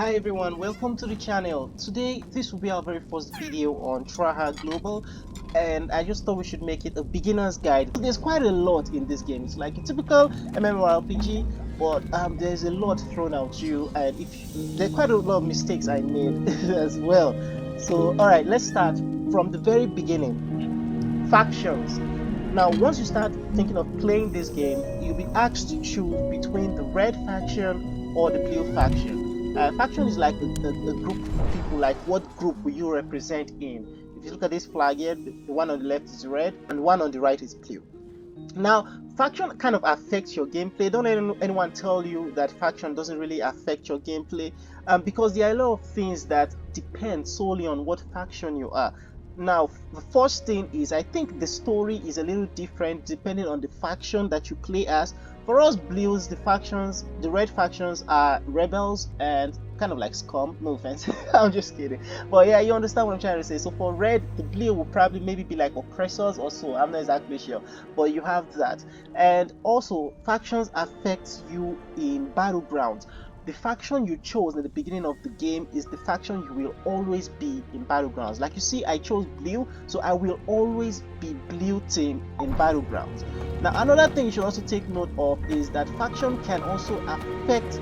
Hi everyone, welcome to the channel. Today this will be our very first video on Traha Global, and I just thought we should make it a beginner's guide. There's quite a lot in this game. It's like a typical MMORPG, but there's a lot thrown at you, and there are quite a lot of mistakes I made as well. So alright, let's start from the very beginning. Factions. Now once you start thinking of playing this game, you'll be asked to choose between the red faction or the blue faction. Faction is like a group of people. Like, what group will you represent in? If you look at this flag here, the one on the left is red and the one on the right is blue. Now, faction kind of affects your gameplay. Don't let anyone tell you that faction doesn't really affect your gameplay, because there are a lot of things that depend solely on what faction you are. Now, the first thing is, I think the story is a little different depending on the faction that you play as. For us blues, the red factions are rebels and kind of like scum. No offense, I'm just kidding. But yeah, you understand what I'm trying to say. So for red, the blue will probably maybe be like oppressors or so. I'm not exactly sure, but you have that. And also, factions affect you in battlegrounds. The faction you chose at the beginning of the game is the faction you will always be in battlegrounds. Like you see, I chose blue, so I will always be blue team in battlegrounds. Now, another thing you should also take note of is that faction can also affect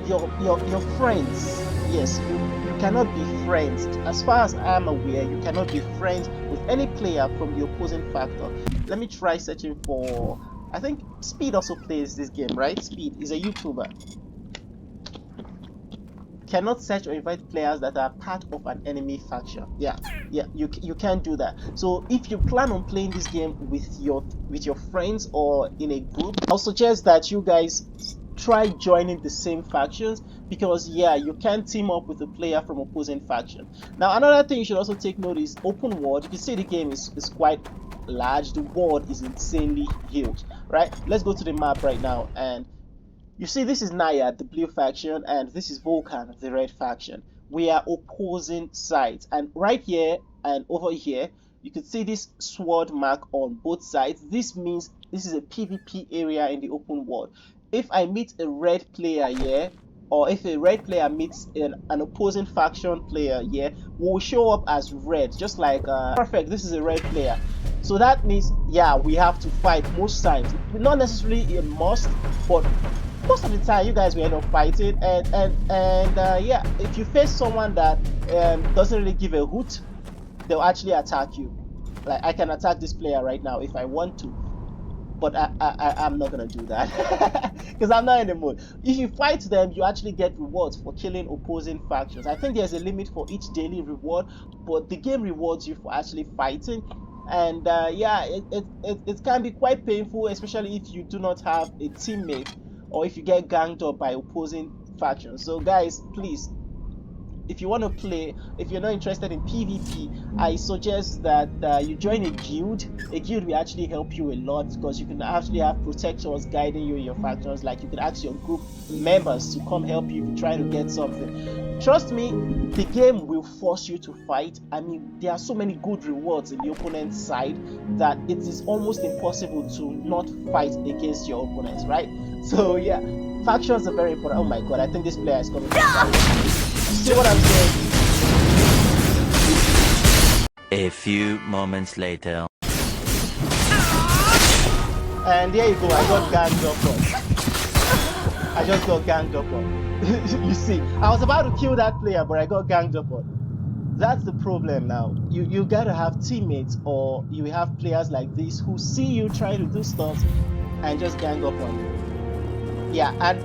your friends. Yes, you cannot be friends. As far as I'm aware, you cannot be friends with any player from the opposing factor. Let me try searching for, I think Speed also plays this game, right? Speed is a YouTuber. Cannot search or invite players that are part of an enemy faction. Yeah, you can't do that. So if you plan on playing this game with your friends or in a group, I'll suggest that you guys try joining the same factions, because yeah, you can team up with a player from opposing faction. Now, another thing you should also take note is open world. You can see the game is quite large. The world is insanely huge, right? Let's go to the map right now, and you see, this is Naya, the blue faction, and this is Vulcan, the red faction. We are opposing sides, and right here and over here, you can see this sword mark on both sides. This means this is a PvP area in the open world. If I meet a red player here, or if a red player meets an opposing faction player here, will show up as red, just like perfect. This is a red player. So that means, yeah, we have to fight most times. Not necessarily a must, but most of the time you guys will end up fighting. And yeah, if you face someone that doesn't really give a hoot, they'll actually attack you. Like, I can attack this player right now if I want to, but I'm not gonna do that because I'm not in the mood. If you fight them, you actually get rewards for killing opposing factions. I think there's a limit for each daily reward, but the game rewards you for actually fighting. And yeah, it can be quite painful, especially if you do not have a teammate or if you get ganged up by opposing factions. So guys, please, if you want to play, if you're not interested in PvP, I suggest that you join a guild. A guild will actually help you a lot, because you can actually have protectors guiding you in your factions. Like, you can ask your group members to come help you if you're trying to get something. Trust me, the game will force you to fight. I mean, there are so many good rewards in the opponent's side that it is almost impossible to not fight against your opponents, right? So yeah, factions are very important. Oh my god, I think this player is coming from. See what I'm saying? A few moments later. And there you go, I got ganged up on. I just got ganged up on. You see, I was about to kill that player, but I got ganged up on. That's the problem now. You gotta have teammates, or you have players like this who see you trying to do stuff and just gang up on you. Yeah, and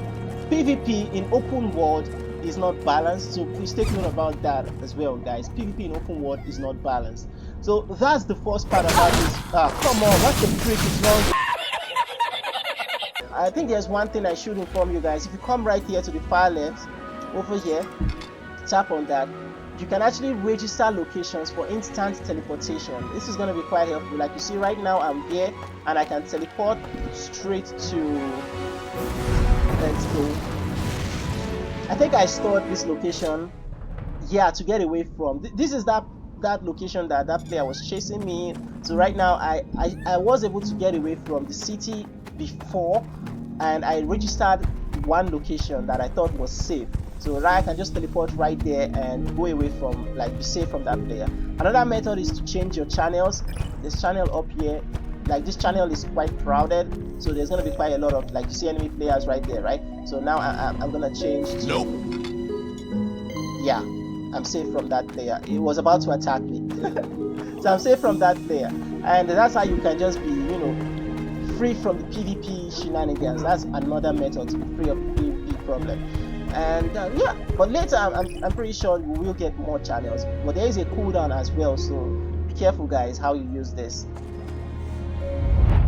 PvP in open world is not balanced, so please take note about that as well, guys. PvP in open world is not balanced. So that's the first part about this. Come on, what the freak is wrong? I think there's one thing I should inform you guys. If you come right here to the far left, over here, tap on that, you can actually register locations for instant teleportation. This is going to be quite helpful. Like you see right now, I'm here and I can teleport straight to, let's go, I think I stored this location, yeah, to get away from. This is that location that player was chasing me. So right now, I was able to get away from the city before, and I registered one location that I thought was safe. So Raya can just teleport right there and go away from, like, be safe from that player. Another method is to change your channels. This channel up here, like this channel is quite crowded, so there's gonna be quite a lot of, like, you see enemy players right there, right? So now I'm gonna change to, yeah, I'm safe from that player. It was about to attack me. So I'm safe from that player, and that's how you can just be, free from the PvP shenanigans. That's another method to be free of the PvP problem. And yeah, but later I'm pretty sure we will get more channels, but there is a cooldown as well, so be careful guys how you use this.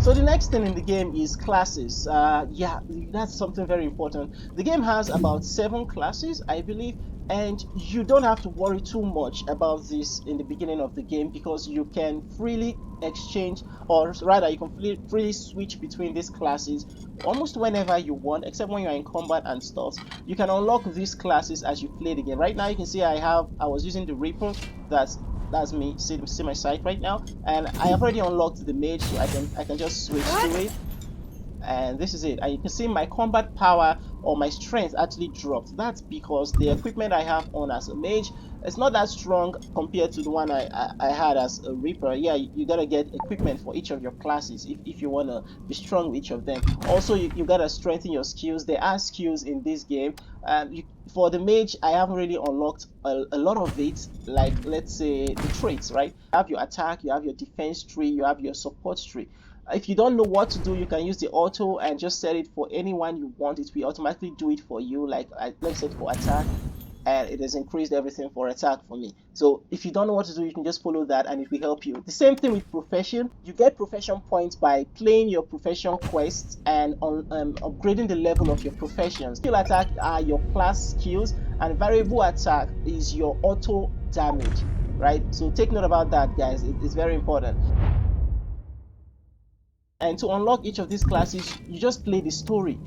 So the next thing in the game is classes. Yeah, that's something very important. The game has about 7 classes, I believe, and you don't have to worry too much about this in the beginning of the game because you can freely exchange, or rather you can freely switch between these classes almost whenever you want, except when you're in combat and stuff. You can unlock these classes as you play the game. Right now you can see I was using the Reaper. That's me. See my site right now, and I have already unlocked the mage, so I can just switch to it. And this is it, and you can see my combat power or my strength actually dropped. That's because the equipment I have on as a mage is not that strong compared to the one I had as a reaper. Yeah, you gotta get equipment for each of your classes if you want to be strong with each of them. Also, you gotta strengthen your skills. There are skills in this game. For the mage, I haven't really unlocked a lot of it, like let's say the traits, right? You have your attack, you have your defense tree, you have your support tree. If you don't know what to do, you can use the auto and just set it for anyone you want. It will automatically do it for you. Like let's set for attack, and it has increased everything for attack for me. So if you don't know what to do, you can just follow that and it will help you. The same thing with profession. You get profession points by playing your profession quests and upgrading the level of your professions. Skill attack are your class skills, and variable attack is your auto damage, right? So take note about that, guys. It's very important. And to unlock each of these classes, you just play the story.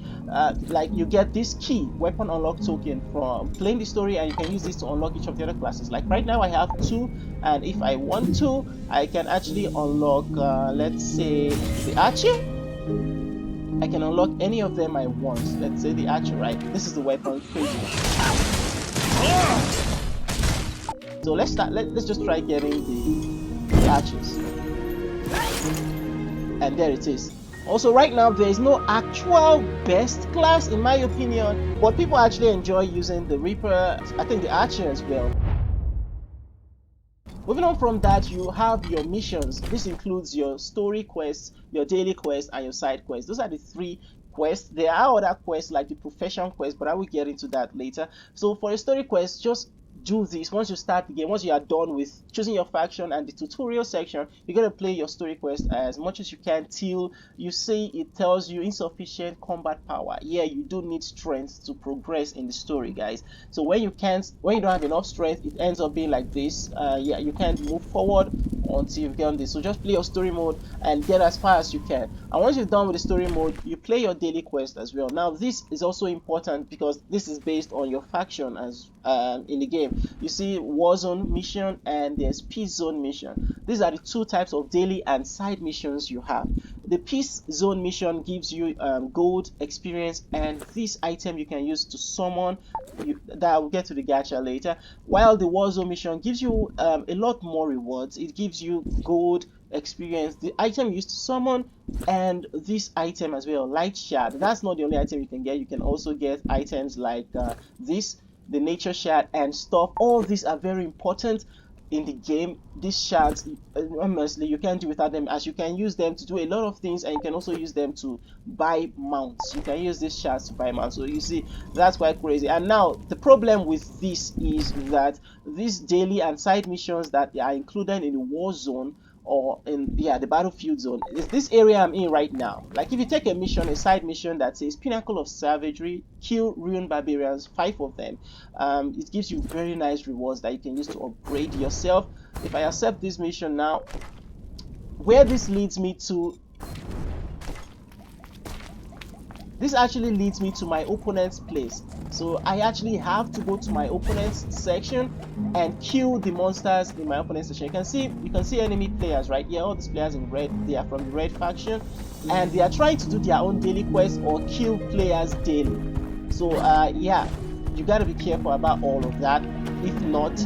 Like you get this key, weapon unlock token, from playing the story, and you can use this to unlock each of the other classes. Like right now I have 2, and if I want to, I can actually unlock, let's say, the archer. I can unlock any of them I want. Let's say the archer, right? This is the weapon. So let's start. Let's just try getting the archers. And there it is. Also, right now there is no actual best class in my opinion, but people actually enjoy using the Reaper, I think the Archer as well. Moving on from that, you have your missions. This includes your story quests, your daily quests, and your side quests. Those are the 3 quests. There are other quests like the profession quest, but I will get into that later. So for a story quest, just do this. Once you start the game, once you are done with choosing your faction and the tutorial section, you're going to play your story quest as much as you can till you see it tells you insufficient combat power. Yeah, you do need strength to progress in the story, guys. So when you don't have enough strength, it ends up being like this. Yeah, you can't move forward until you've done this. So just play your story mode and get as far as you can. And once you're done with the story mode, you play your daily quest as well. Now this is also important because this is based on your faction as in the game. You see Warzone mission and there's Peace Zone mission. These are the 2 types of daily and side missions you have. The Peace Zone mission gives you gold, experience, and this item you can use to summon. That will get to the gacha later. While the Warzone mission gives you a lot more rewards. It gives you gold, experience, the item used to summon, and this item as well, light shard. That's not the only item you can get. You can also get items like this, the nature shard, and stuff. All these are very important in the game. These shards, honestly, you can't do without them, as you can use them to do a lot of things, and you can also use them to buy mounts. You can use these shards to buy mounts. So you see, that's quite crazy. And now the problem with this is that these daily and side missions that are included in the war zone, or in the battlefield zone, is this area I'm in right now. Like if you take a mission, a side mission that says Pinnacle of Savagery, kill ruined barbarians, 5 of them, it gives you very nice rewards that you can use to upgrade yourself. If I accept this mission now, where this leads me to, this actually leads me to my opponent's place. So I actually have to go to my opponent's section and kill the monsters in my opponent's section. You can see enemy players right here. All these players in red, they are from the red faction, and they are trying to do their own daily quest or kill players daily. So yeah, you got to be careful about all of that. If not,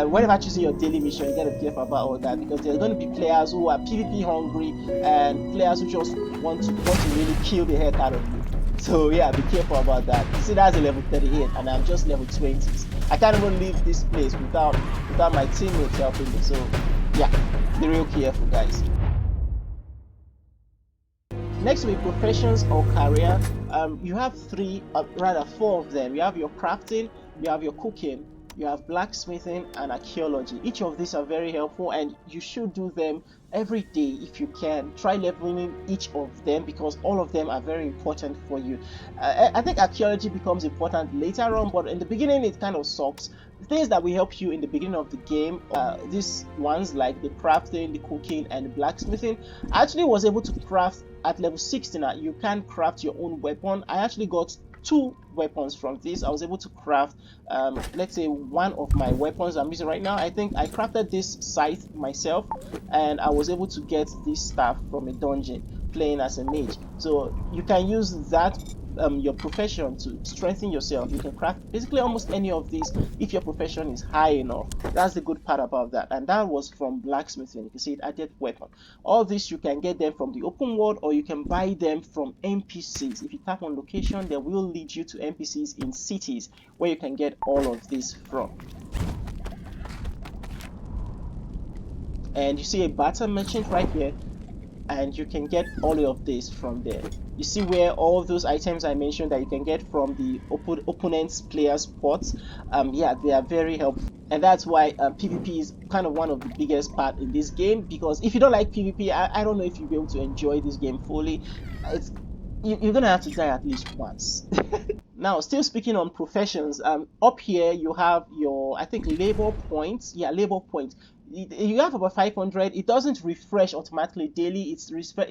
whenever choosing your daily mission, you got to be careful about all that, because there's going to be players who are PvP hungry and players who just want to really kill the heck out of you. So yeah, be careful about that. You see, that's a level 38 and I'm just level 20. I can't even leave this place without my teammates helping me. So yeah, be real careful, guys. Next will be professions or career. You have three, rather four of them. You have your crafting, you have your cooking, you have blacksmithing, and archaeology. Each of these are very helpful, and you should do them every day if you can. Try leveling each of them because all of them are very important for you. I think archaeology becomes important later on, but in the beginning it kind of sucks. The things that will help you in the beginning of the game, these ones like the crafting, the cooking, and the blacksmithing. I actually was able to craft at level 16. You can craft your own weapon. I actually got two weapons from this. I was able to craft, let's say, one of my weapons I'm using right now. I think I crafted this scythe myself, and I was able to get this staff from a dungeon playing as a mage. So you can use that, your profession, to strengthen yourself. You can craft basically almost any of these if your profession is high enough. That's the good part about that. And that was from blacksmithing. You can see it added weapon. All this you can get them from the open world, or you can buy them from NPCs. If you tap on location, they will lead you to NPCs in cities where you can get all of this from. And you see a battle merchant right here, and you can get all of this from there. You see where all those items I mentioned that you can get from the opponent's players' pots, yeah, they are very helpful. And that's why PvP is kind of one of the biggest part in this game, because if you don't like PvP, I don't know if you'll be able to enjoy this game fully. It's you're gonna have to die at least once. Now, still speaking on professions, up here you have your, I think, labor points. Yeah, labor points. You have about 500. It doesn't refresh automatically daily. It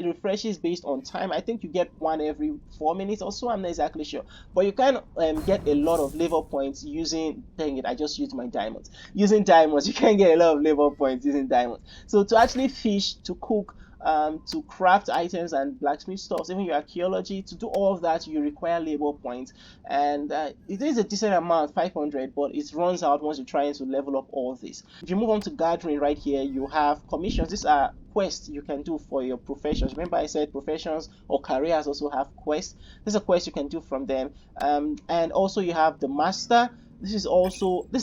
refreshes based on time. I think you get one every 4 minutes or so. I'm not exactly sure, but you can get a lot of labor points using. Dang it! I just used my diamonds. Using diamonds, you can get a lot of labor points using diamonds. So to actually fish, to cook, to craft items and blacksmith stuff, even your archaeology, to do all of that, you require labor points, and it is a decent amount, 500, but it runs out once you're trying to level up all this. If you move on to gathering right here, you have commissions. These are quests you can do for your professions. Remember I said professions or careers also have quests. This is a quest you can do from them, and also you have the master. This is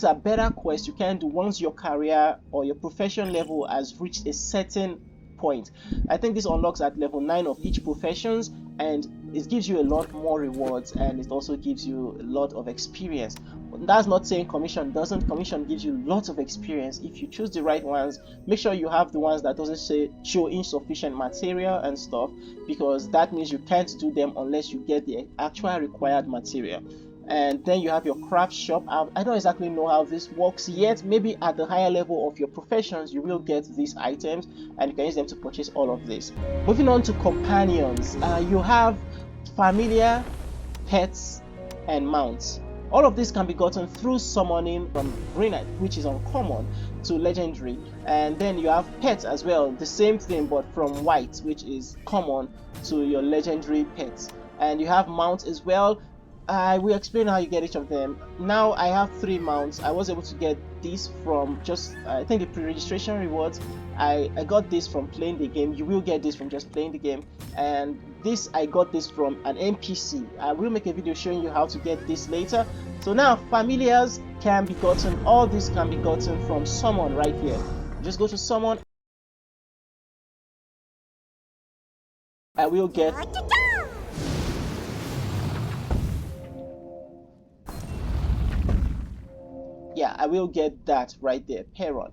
a better quest you can do once your career or your profession level has reached a certain point. I think this unlocks at level 9 of each professions, and it gives you a lot more rewards, and it also gives you a lot of experience. That's not saying commission doesn't. Commission gives you lots of experience if you choose the right ones. Make sure you have the ones that doesn't say show insufficient material and stuff, because that means you can't do them unless you get the actual required material. And then you have your craft shop. I don't exactly know how this works yet. Maybe at the higher level of your professions you will get these items and you can use them to purchase all of this. Moving on to companions, you have familiar, pets, and mounts. All of this can be gotten through summoning from green, which is uncommon, to legendary. And then you have pets as well, the same thing but from white, which is common, to your legendary pets. And you have mounts as well. I will explain how you get each of them. Now I have 3 mounts. I was able to get this from just, I think, the pre-registration rewards. I got this from playing the game. You will get this from just playing the game. And this, I got this from an NPC. I will make a video showing you how to get this later. So now familiars can be gotten. All this can be gotten from summon right here. Just go to summon. I will get yeah, I will get that right there, Peron.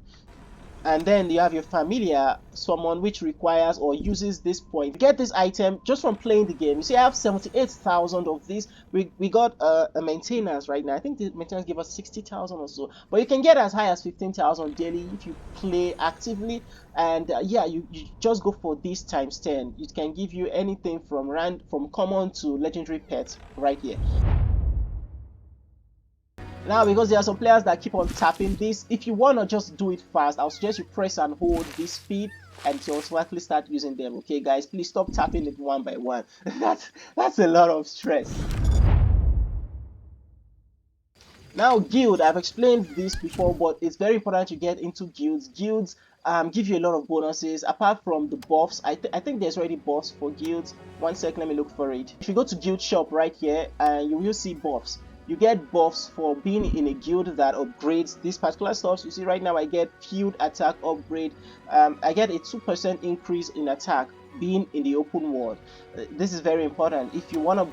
And then you have your familiar, someone which requires or uses this point. Get this item just from playing the game. You see I have 78,000 of these. We got a maintenance right now. I think the maintenance gave us 60,000 or so, but you can get as high as 15,000 daily if you play actively. And yeah, you just go for this times 10. It can give you anything from common to legendary pets right here. Now, because there are some players that keep on tapping this, if you want to just do it fast, I'll suggest you press and hold this speed and to automatically start using them. Okay, guys, please stop tapping it one by one. That's a lot of stress. Now, guild, I've explained this before, but it's very important to get into guilds. Guilds give you a lot of bonuses apart from the buffs. I think there's already buffs for guilds. One second, let me look for it. If you go to guild shop right here, you will see buffs. You get buffs for being in a guild that upgrades these particular stuff. You see right now I get field attack upgrade. I get a 2% increase in attack being in the open world. This is very important if you want to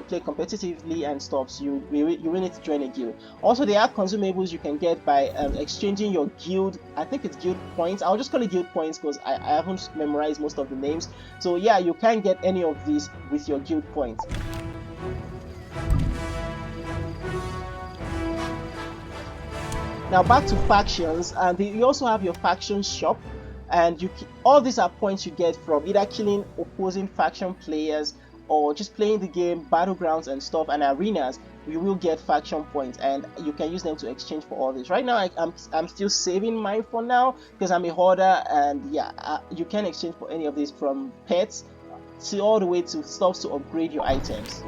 play competitively and stuff. So you will need to join a guild. Also, there are consumables you can get by exchanging your guild. I think it's guild points. I'll just call it guild points because I haven't memorized most of the names. So yeah, you can get any of these with your guild points. Now back to factions, and you also have your faction shop, and all these are points you get from either killing opposing faction players or just playing the game, battlegrounds and stuff, and arenas. You will get faction points, and you can use them to exchange for all this. Right now, I'm still saving mine for now because I'm a hoarder, and yeah, you can exchange for any of these from pets to all the way to stuff to upgrade your items.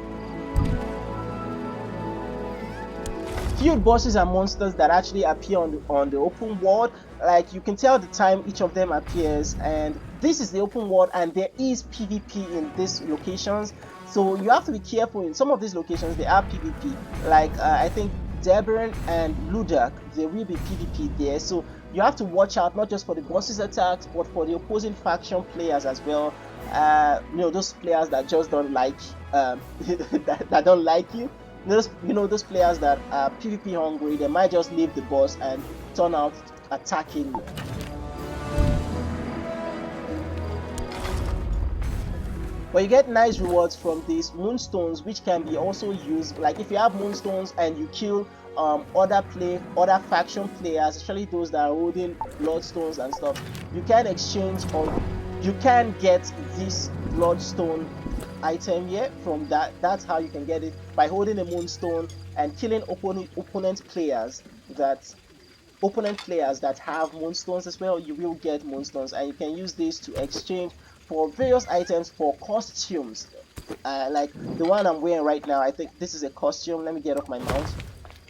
Field bosses are monsters that actually appear on the open world. Like, you can tell the time each of them appears, and this is the open world, and there is PvP in these locations. So you have to be careful. In some of these locations there are PvP. Like I think Debren and Ludak, there will be PvP there. So you have to watch out not just for the bosses attacks, but for the opposing faction players as well. Those players that just don't like that don't like you. Those players that are PvP hungry, they might just leave the boss and turn out attacking you. But you get nice rewards from these moonstones, which can be also used. Like if you have moonstones and you kill other faction players, especially those that are holding bloodstones and stuff, you can exchange, or you can get this bloodstone item here from that. That's how you can get it, by holding a moonstone and killing opponent players that have moonstones as well. You will get moonstones, and you can use this to exchange for various items, for costumes. Like the one I'm wearing right now, I think this is a costume. Let me get off my mouse.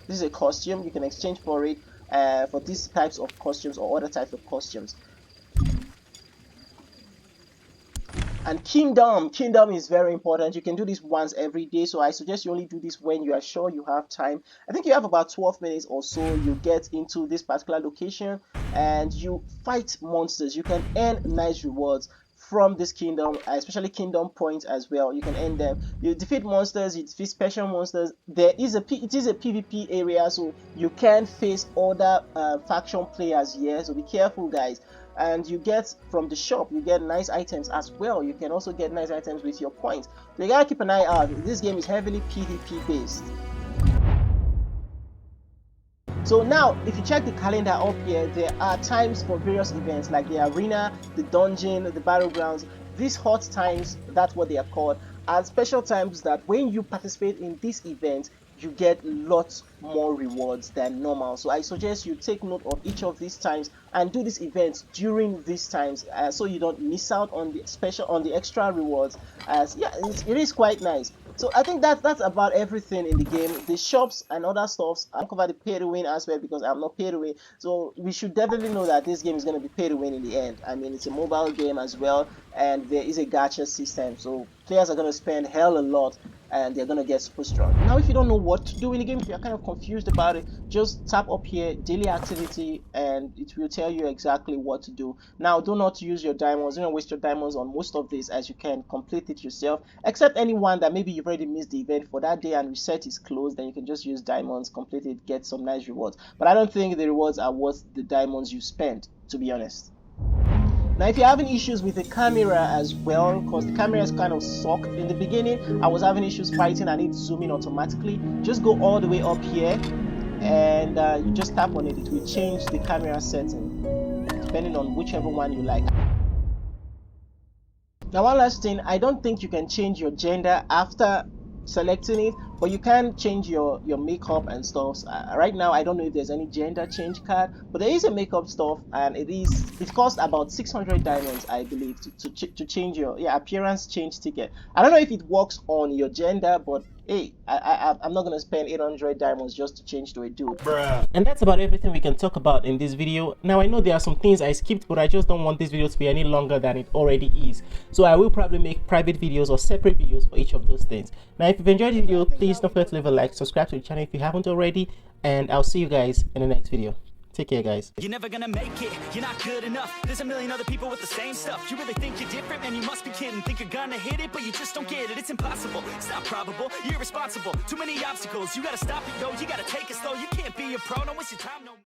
This is a costume. You can exchange for it for these types of costumes or other types of costumes. And kingdom is very important. You can do this once every day, so I suggest you only do this when you are sure you have time. I think you have about 12 minutes or so. You get into this particular location and you fight monsters. You can earn nice rewards from this kingdom, especially kingdom points as well. You can earn them. You defeat monsters, you defeat special monsters. It is a PvP area, so you can face other faction players here, so be careful, guys. And you get from the shop, you get nice items as well. You can also get nice items with your points, so you gotta keep an eye out. This game is heavily PvP based. So now, if you check the calendar up here, there are times for various events like the arena, the dungeon, the battlegrounds. These hot times, that's what they are called, are special times that when you participate in this event, you get lots more rewards than normal. So I suggest you take note of each of these times and do these events during these times, so you don't miss out on the extra rewards. As yeah, it is quite nice. So I think that's about everything in the game. The shops and other stuffs, I don't cover the pay to win aspect because I'm not pay to win. So we should definitely know that this game is going to be pay to win in the end. I mean, it's a mobile game as well, and there is a gacha system. So players are going to spend hell a lot, and they're going to get super strong. Now, if you don't know what to do in the game, if you're kind of confused about it, just tap up here, daily activity, and it will tell you exactly what to do. Now, do not use your diamonds. Do not waste your diamonds on most of this, as you can complete it yourself, except anyone that maybe you've already missed the event for that day and reset is closed. Then you can just use diamonds, complete it, get some nice rewards. But I don't think the rewards are worth the diamonds you spend, to be honest. Now, if you're having issues with the camera as well, because the camera is kind of sucked in the beginning, I was having issues fighting, I need to zoom in automatically. Just go all the way up here, and you just tap on it. It will change the camera setting depending on whichever one you like. Now, one last thing, I don't think you can change your gender after selecting it, but you can change your makeup and stuff. Right now, I don't know if there's any gender change card, but there is a makeup stuff, and it costs about 600 diamonds, I believe, to change your appearance change ticket. I don't know if it works on your gender, but hey, I'm not gonna spend 800 diamonds just to change to a dude. Bruh. And that's about everything we can talk about in this video. Now I know there are some things I skipped, but I just don't want this video to be any longer than it already is. So I will probably make private videos or separate videos for each of those things. Now if you've enjoyed the video, please don't forget to leave a like, subscribe to the channel if you haven't already, and I'll see you guys in the next video. Take care, guys. You're never gonna make it, you're not good enough. There's a million other people with the same stuff. You really think you're different? Man, you must be kidding. Think you're gonna hit it, but you just don't get it. It's impossible, it's not probable, you're irresponsible. Too many obstacles, you gotta stop it, yo. You gotta take it slow, you can't be a pro. Don't waste your time, no.